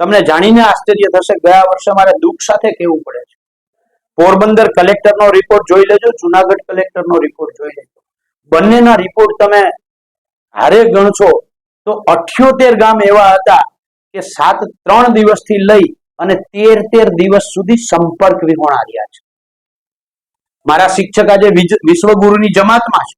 તમને જાણીને આશ્ચર્ય થશે, ગયા વર્ષે મારે દુઃખ સાથે કહેવું પડે છે, પોરબંદર કલેક્ટરનો રિપોર્ટ જોઈ લેજો, જુનાગઢ કલેક્ટરનો રિપોર્ટ જોઈ લેજો, બંનેના રિપોર્ટ તમે હારે ગણશો તો 78 ગામ એવા હતા કે 3 દિવસથી લઈ અને 13 દિવસ સુધી સંપર્ક વિહોણા રહ્યા છે. મારા શિક્ષક આજે વિશ્વગુરુની જમાતમાં છે,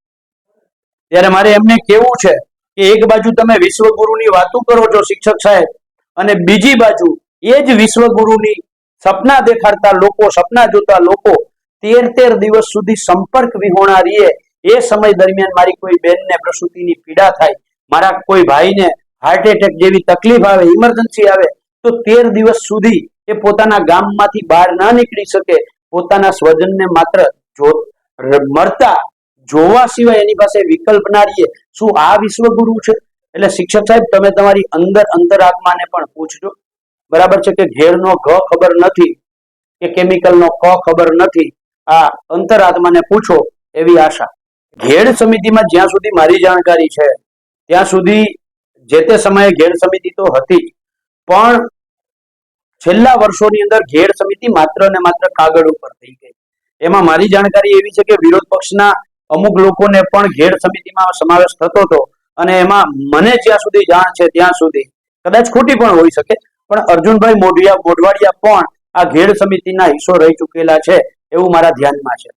ત્યારે મારે એમને કેવું છે કે એક બાજુ તમે વિશ્વગુરુની વાતો કરો છો શિક્ષક સાહેબ, અને બીજી બાજુ એ જ વિશ્વગુરુની સપના દેખાડતા લોકો, સપના જોતા લોકો 13 દિવસ સુધી સંપર્ક વિહોણા રહીએ. એ સમય દરમિયાન મારી કોઈ બેનને પ્રસૂતિની પીડા થાય, મારા કોઈ ભાઈને હાર્ટ એટેક જેવી તકલીફ આવે, ઇમરજન્સી આવે, તો 13 દિવસ સુધી એ પોતાના ગામમાંથી બહાર ના નીકળી શકે, પોતાના સ્વજનને માત્ર મરતા જોવા સિવાય એની પાસે વિકલ્પ ના રહીએ. શું આ વિશ્વગુરુ છે? એટલે શિક્ષક સાહેબ, તમે તમારી અંતરાત્માને પણ પૂછજો. બરાબર છે કે ઘેરનો ઘ ખબર નથી કે કેમિકલનો ક ખબર નથી, આ અંતરાત્માને પૂછો એવી આશા. ઘેડ સમિતિમાં જ્યાં સુધી મારી જાણકારી છે ત્યાં સુધી જે તે સમયે ઘેડ સમિતિ તો હતી, પણ છેલ્લા વર્ષોની અંદર ઘેડ સમિતિ માત્ર ને માત્ર કાગળ ઉપર થઈ ગઈ. એમાં મારી જાણકારી એવી છે કે વિરોધ પક્ષના અમુક લોકોને પણ ઘેડ સમિતિમાં સમાવેશ થતો હતો, અને એમાં મને જ્યાં સુધી જાણ છે ત્યાં સુધી, કદાચ ખોટી પણ હોઈ શકે, પણ અર્જુનભાઈ મોઢવાડિયા પણ આ ઘેડ સમિતિના હિસ્સો રહી ચૂકેલા છે એવું મારા ધ્યાનમાં છે.